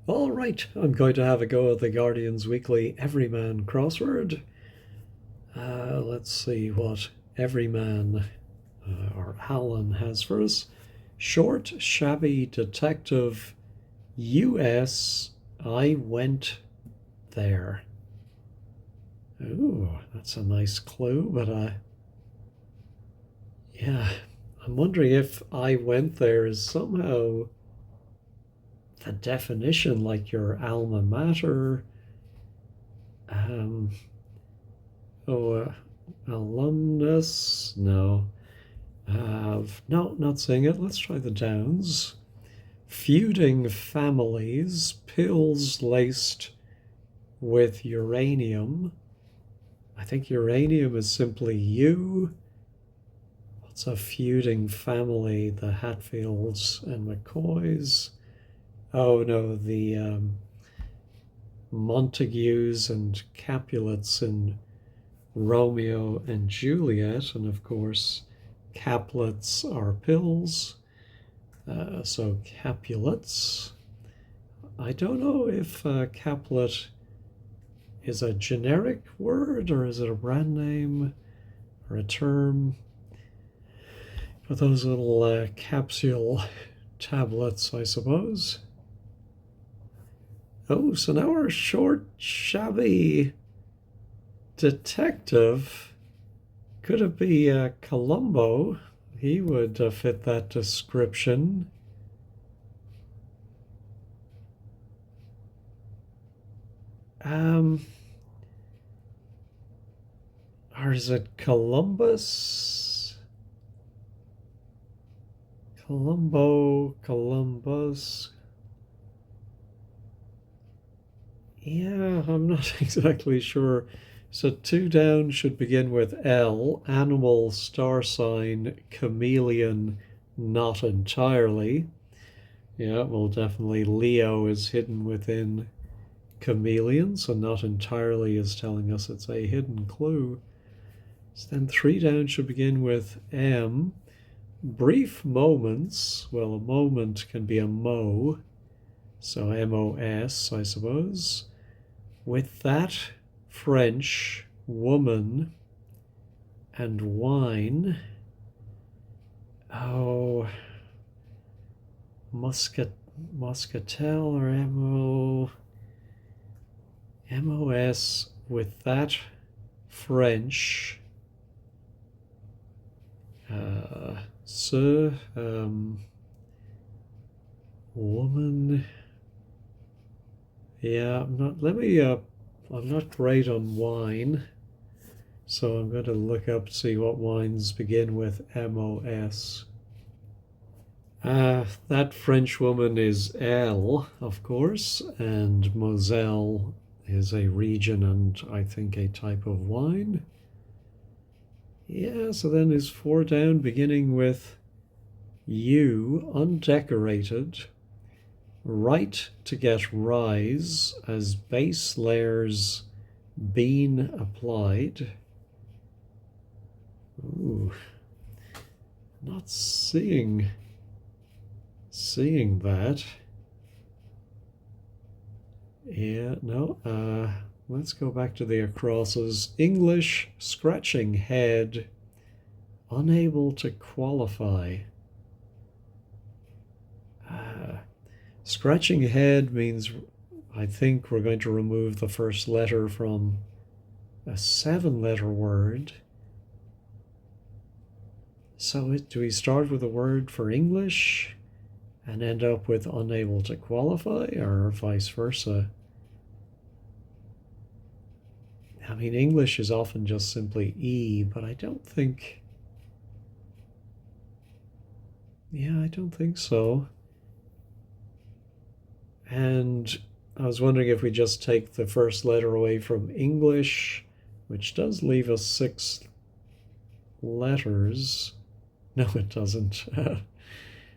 All right, I'm going to have a go at the Guardian's weekly Everyman crossword. Let's see what Everyman or Alan has for us. Short, shabby detective, US, I went there. Ooh, that's a nice clue, but yeah, I'm wondering if I went there is somehow the definition, like your alma mater. Um, Alumnus? No. No, not saying it. Let's try the downs. Feuding families, pills laced with uranium. I think uranium is simply you. What's a feuding family? The Hatfields and McCoys. Oh no, the Montagues and Capulets in Romeo and Juliet, and of course, Caplets are pills. So Capulets. I don't know if Caplet is a generic word or is it a brand name or a term. But those little capsule tablets, I suppose. Oh, so now our short, shabby detective. Could it be Columbo? He would fit that description. Or is it Columbus? Columbo, Columbus. Yeah, I'm not exactly sure. So two down should begin with L, animal, star sign, chameleon, not entirely. Yeah, well, definitely Leo is hidden within chameleon, so not entirely is telling us it's a hidden clue. So then three down should begin with M. Brief moments, well, a moment can be a mo, so MOS, I suppose. With that, French, woman, and wine. Oh, muscatel or MOS with that, French. Sir, woman. Yeah, I'm not great on wine, so I'm going to look up, see what wines begin with MOS. That French woman is L, of course, and Moselle is a region and I think a type of wine. Yeah, so then is four down, beginning with U, undecorated. Right to get rise as base layers been applied. Ooh, not seeing that. Yeah, no, let's go back to the acrosses. English, scratching head, unable to qualify. Scratching head means I think we're going to remove the first letter from a 7-letter word. So do we start with a word for English and end up with unable to qualify, or vice versa? I mean, English is often just simply E, but I don't think... Yeah, I don't think so. And I was wondering if we just take the first letter away from English, which does leave us 6 letters. No, it doesn't.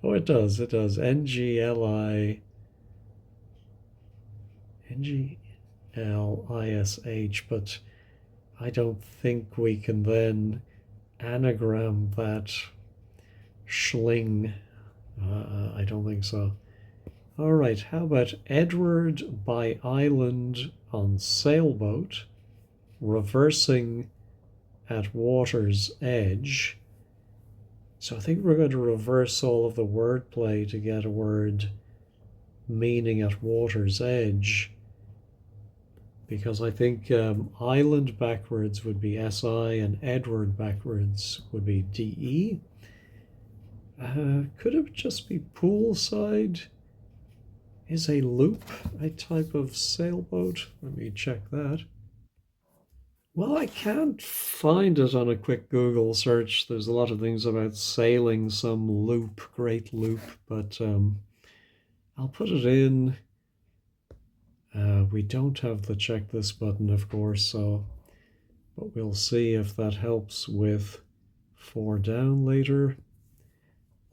Oh, it does. It does. NGLISH, but I don't think we can then anagram that schling. I don't think so. All right, how about Edward by island on sailboat, reversing at water's edge. So I think we're going to reverse all of the wordplay to get a word meaning at water's edge, because I think island backwards would be SI and Edward backwards would be DE. Could it just be poolside? Is a loop a type of sailboat? Let me check that. Well, I can't find it on a quick Google search. There's a lot of things about sailing some loop, great loop, but I'll put it in. We don't have the check this button, of course, so but we'll see if that helps with 4 down later.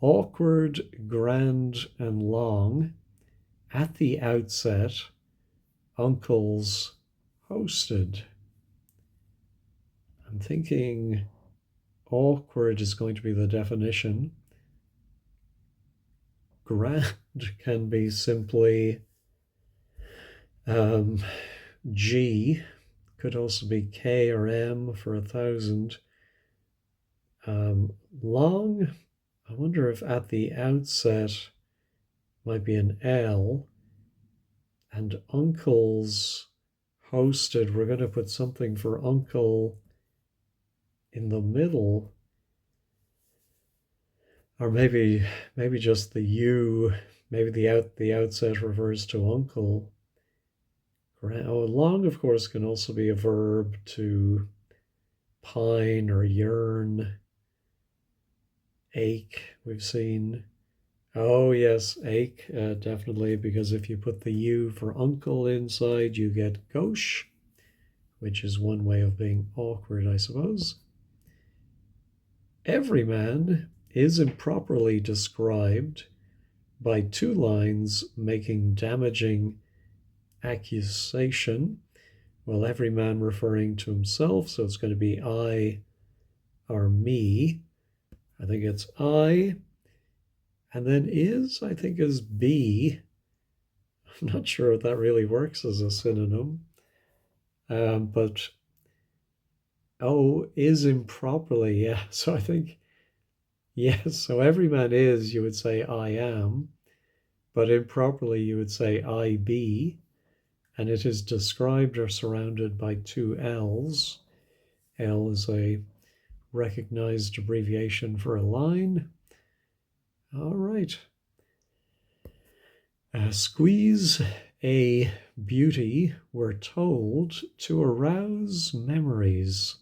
Awkward, grand, and long. At the outset, uncles hosted. I'm thinking awkward is going to be the definition. Grand can be simply G, could also be K or M for 1,000. Long, I wonder if at the outset might be an L. And uncles hosted, we're going to put something for uncle in the middle, or maybe just the U, maybe the outset refers to uncle. Oh, long, of course, can also be a verb to pine or yearn. Ache, we've seen. Oh, yes, ache, definitely, because if you put the U for uncle inside, you get gauche, which is one way of being awkward, I suppose. Everyman is improperly described by 2 lines making damaging accusation. Well, every man referring to himself, so it's going to be I or me. I think it's I. And then is, I think, is B. I'm not sure if that really works as a synonym. But is improperly, yeah. So I think, yes, so every man is, you would say I am, but improperly you would say I be, and it is described or surrounded by 2 L's. L is a recognized abbreviation for a line. All right. Squeeze a beauty, we're told, to arouse memories.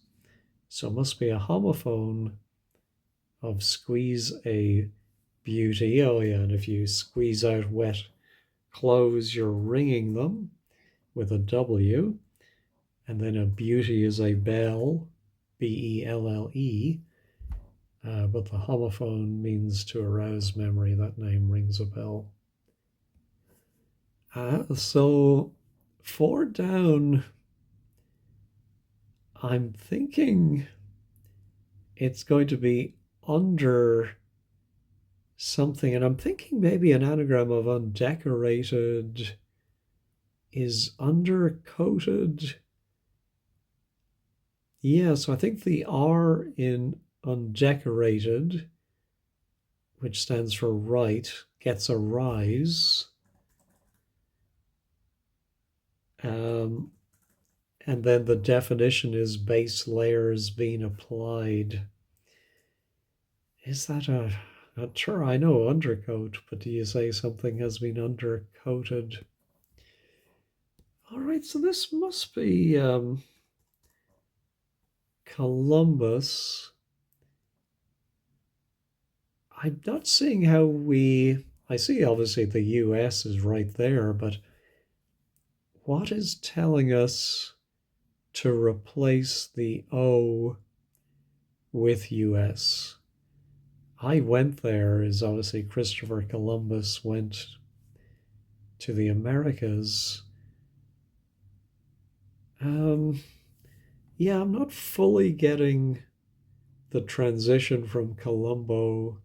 So it must be a homophone of squeeze a beauty. Oh, yeah, and if you squeeze out wet clothes, you're wringing them with a W. And then a beauty is a belle, Belle. But the homophone means to arouse memory. That name rings a bell. So 4 down, I'm thinking it's going to be under something, and I'm thinking maybe an anagram of undecorated is undercoated. Yeah, so I think the R in undecorated, which stands for right, gets a rise. And then the definition is base layers being applied. Is that not sure, I know undercoat, but do you say something has been undercoated? All right, so this must be Columbus. I'm not seeing how I see obviously the US is right there, but what is telling us to replace the O with US? I went there is obviously Christopher Columbus went to the Americas. Yeah, I'm not fully getting the transition from Colombo.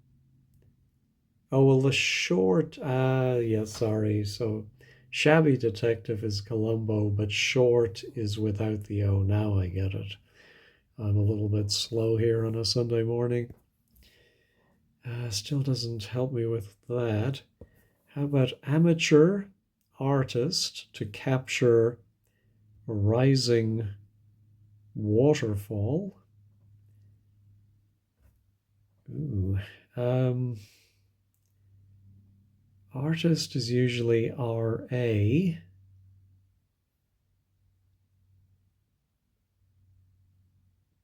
Oh, well, the short, yeah, sorry. So Shabby Detective is Columbo, but short is without the O. Now I get it. I'm a little bit slow here on a Sunday morning. Still doesn't help me with that. How about amateur artist to capture a rising waterfall? Ooh. Um, Artist is usually RA.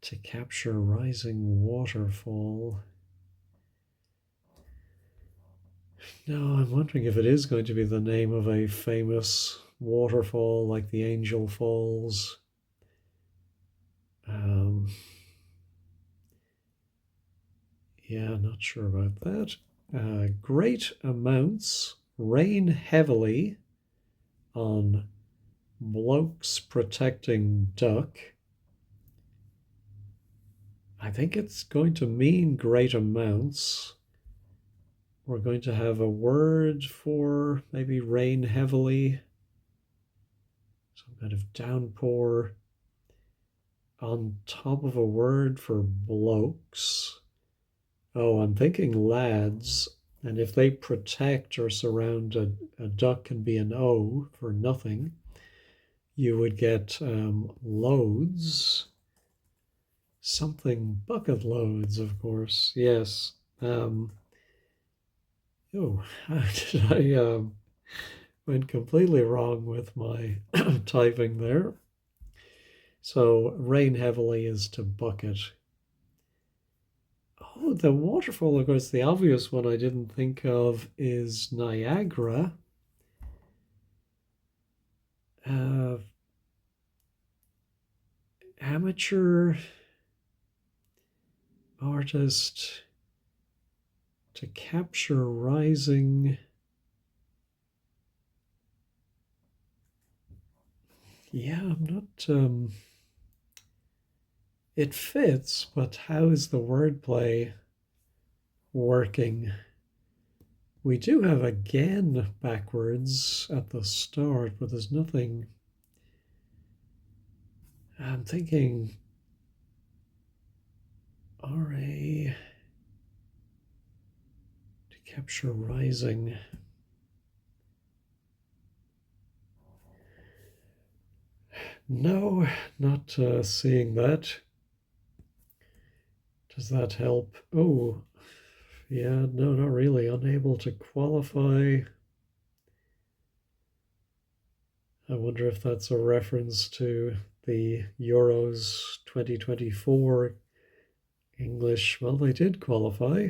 To capture rising waterfall. No, I'm wondering if it is going to be the name of a famous waterfall like the Angel Falls. Um, yeah, not sure about that. Great amounts rain heavily on blokes protecting duck. I think it's going to mean great amounts. We're going to have a word for maybe rain heavily, some kind of downpour on top of a word for blokes. Oh, I'm thinking lads. And if they protect or surround a duck can be an O for nothing, you would get loads. Something bucket loads, of course. Yes. Oh, did I went completely wrong with my typing there. So rain heavily is to bucket. Oh, the waterfall, of course, the obvious one I didn't think of is Niagara. Uh, Amateur artist to capture rising. Yeah, I'm not. It fits, but how is the wordplay working? We do have again backwards at the start, but there's nothing. I'm thinking RA to capture rising. No, not seeing that. Does that help? Oh, yeah, no, not really. Unable to qualify. I wonder if that's a reference to the Euros 2024 English. Well, they did qualify.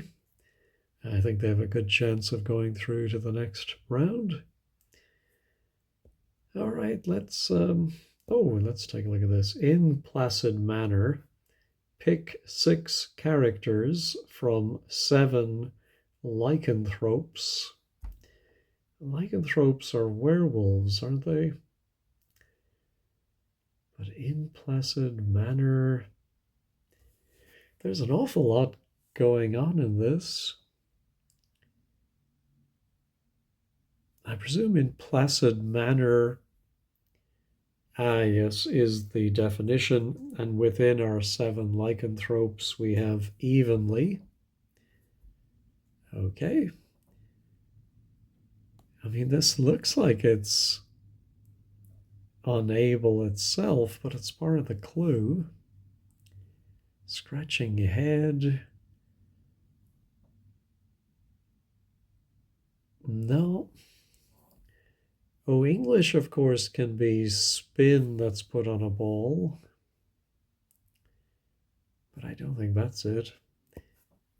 I think they have a good chance of going through to the next round. All right, let's take a look at this. In placid manner, pick 6 characters from 7 lycanthropes. Lycanthropes are werewolves, aren't they? But in placid manner, there's an awful lot going on in this. I presume in placid manner, yes, is the definition, and within our 7 lycanthropes we have evenly. Okay. I mean, this looks like it's unable itself, but it's part of the clue. Scratching head. No. Oh, English, of course, can be spin that's put on a ball. But I don't think that's it.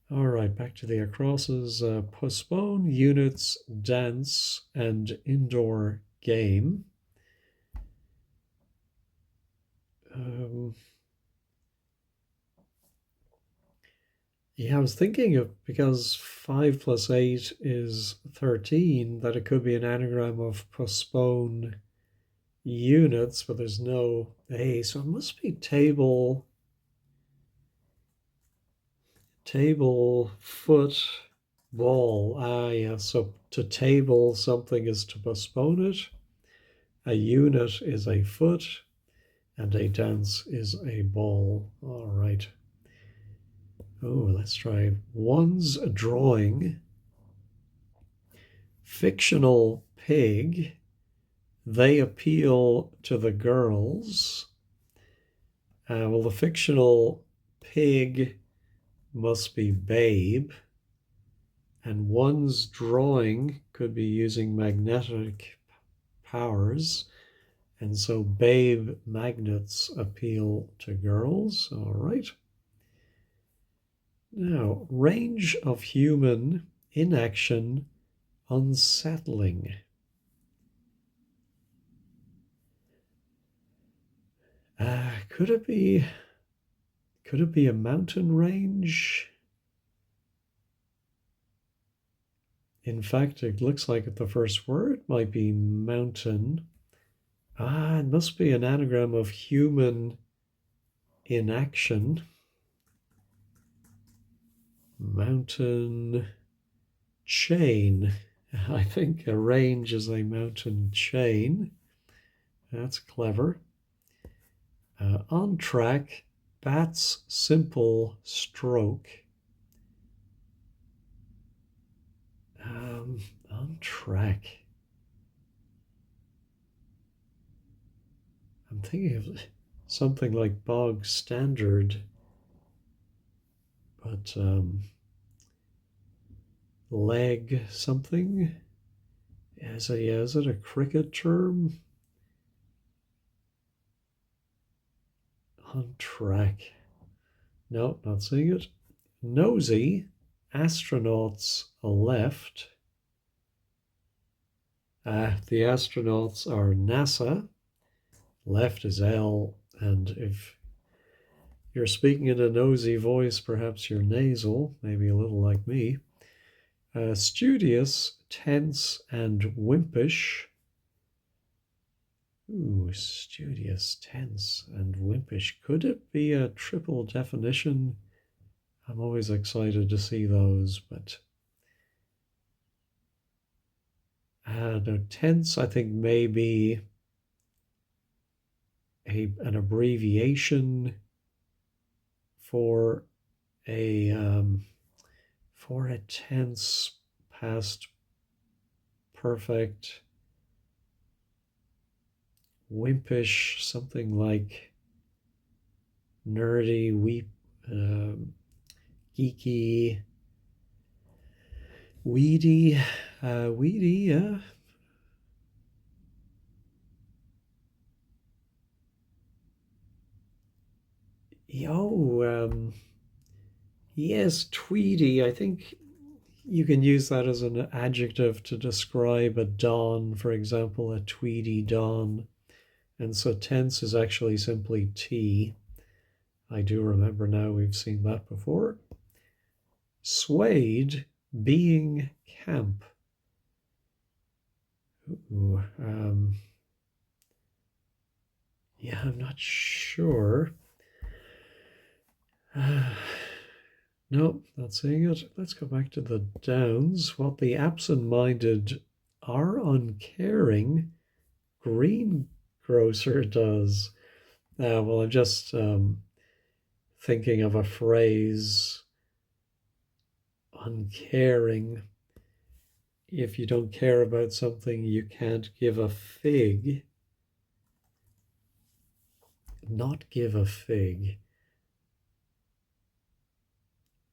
All right, back to the acrosses. Postpone, units, dance, and indoor game. Yeah, I was thinking of, because 5 plus 8 is 13, that it could be an anagram of postpone units, but there's no A, so it must be table, foot, Ball. Ah, yeah. So to table something is to postpone it. A unit is a foot, and a dance is a ball. All right. Oh, let's try one's drawing. Fictional pig. They appeal to the girls. Well, the fictional pig must be Babe, and one's drawing could be using magnetic powers, and so Babe magnets appeal to girls. All right. Now, range of human inaction unsettling. Could it be? Could it be a mountain range? In fact, it looks like the first word might be mountain. It must be an anagram of human inaction. Mountain chain. I think a range is a mountain chain. That's clever. On track, bat's simple stroke. On track. I'm thinking of something like bog standard, but leg something. Is it a cricket term? On track. No, not seeing it. Nosy, astronauts left. The astronauts are NASA. Left is L, and if you're speaking in a nosy voice, perhaps you're nasal, maybe a little like me. Studious, tense, and wimpish. Ooh, studious, tense, and wimpish. Could it be a triple definition? I'm always excited to see those, but no, tense, I think maybe an abbreviation for a tense past perfect. Wimpish, something like nerdy, geeky, weedy, weedy. Yes, tweedy. I think you can use that as an adjective to describe a dawn, for example, a tweedy dawn. And so tense is actually simply T. I do remember now we've seen that before. Suede, being camp. Ooh, yeah, I'm not sure. Nope, not seeing it. Let's go back to the downs. What the absent-minded are uncaring greengrocer does. Well, I'm just thinking of a phrase, uncaring. If you don't care about something, you can't give a fig. Not give a fig.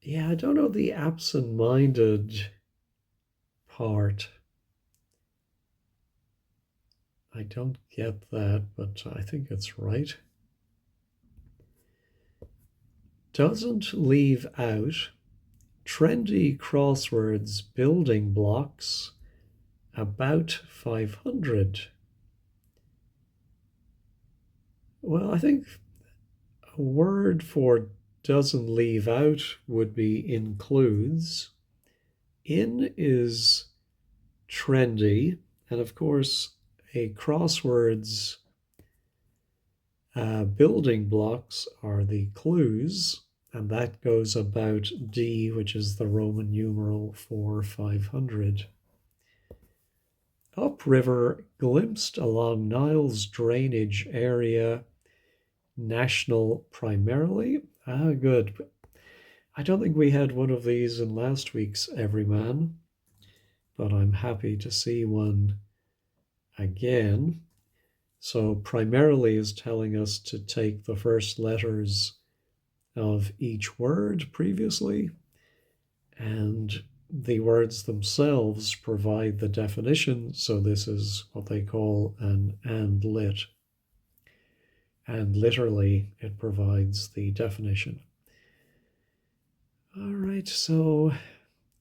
Yeah, I don't know the absent-minded part. I don't get that, but I think it's right. Doesn't leave out trendy crosswords building blocks about 500. Well, I think a word for doesn't leave out would be includes. In is trendy, and of course, a crosswords building blocks are the clues. and that goes about D, which is the Roman numeral for 500. Upriver glimpsed along Nile's drainage area, national primarily. Ah, good. I don't think we had one of these in last week's Everyman, but I'm happy to see one again. So primarily is telling us to take the first letters of each word previously, and the words themselves provide the definition. So this is what they call an and lit. And literally, it provides the definition. All right, so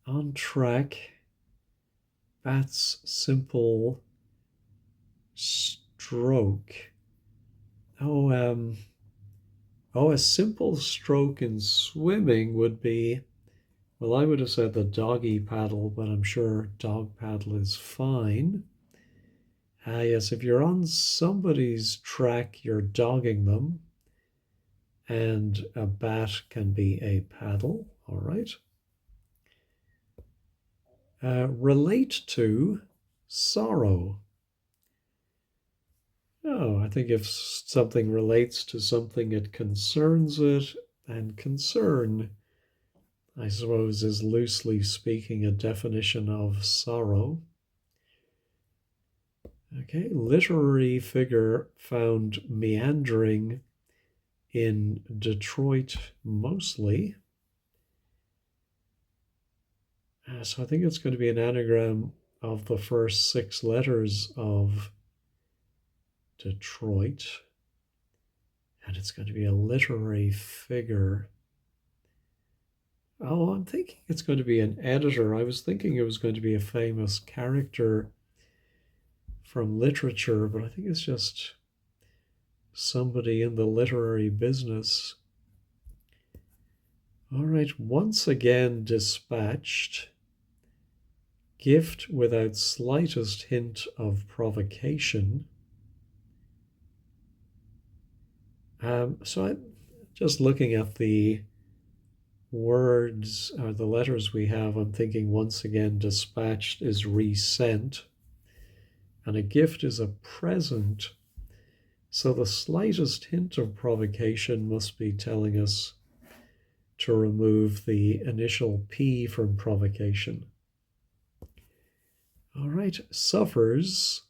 on track. Bat's simple stroke. A simple stroke in swimming would be, well, I would have said the doggy paddle, but I'm sure dog paddle is fine. Yes, if you're on somebody's track, you're dogging them, and a bat can be a paddle, all right. Relate to sorrow. Oh, I think if something relates to something, it concerns it, and concern, I suppose, is loosely speaking a definition of sorrow. Okay, literary figure found meandering in Detroit mostly. So I think it's going to be an anagram of the first 6 letters of Detroit. And it's going to be a literary figure. Oh, I'm thinking it's going to be an editor. I was thinking it was going to be a famous character from literature, but I think it's just somebody in the literary business. All right, once again dispatched. Gift without slightest hint of provocation. So I'm just looking at the words or the letters we have, I'm thinking once again dispatched is resent, and a gift is a present. So the slightest hint of provocation must be telling us to remove the initial P from provocation. All right, suffers,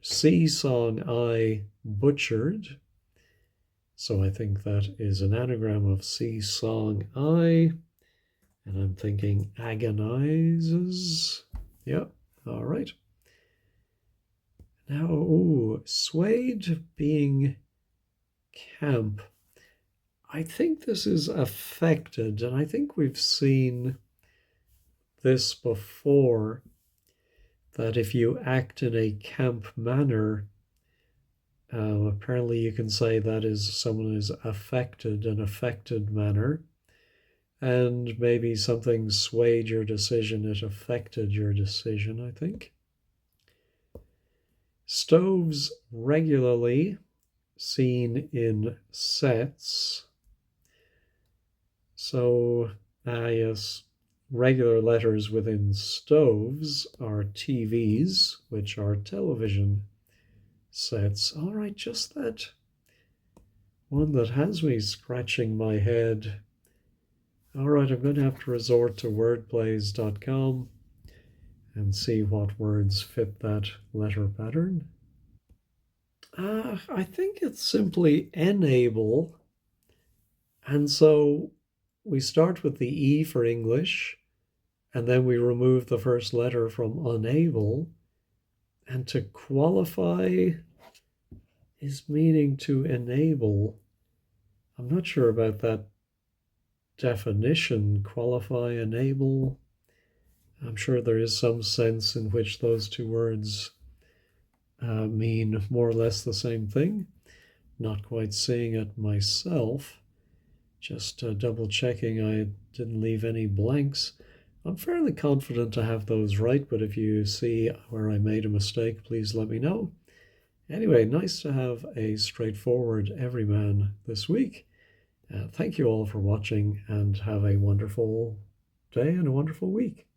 sea song I butchered. So I think that is an anagram of sea song I, and I'm thinking agonizes. Yep, all right. Now, suede being camp. I think this is affected, and I think we've seen this before, that if you act in a camp manner, apparently you can say that is someone is affected, an affected manner, and maybe something swayed your decision, it affected your decision, I think. Stoves regularly seen in sets. So, yes, regular letters within stoves are TVs, which are television sets. All right, just that one that has me scratching my head. All right, I'm going to have to resort to wordplays.com and see what words fit that letter pattern. I think it's simply enable. And so we start with the E for English, and then we remove the first letter from unable. And to qualify is meaning to enable. I'm not sure about that definition, qualify, enable. I'm sure there is some sense in which those two words mean more or less the same thing. Not quite seeing it myself. Just double checking I didn't leave any blanks. I'm fairly confident to have those right, but if you see where I made a mistake, please let me know. Anyway, nice to have a straightforward everyman this week, Thank you all for watching and have a wonderful day and a wonderful week.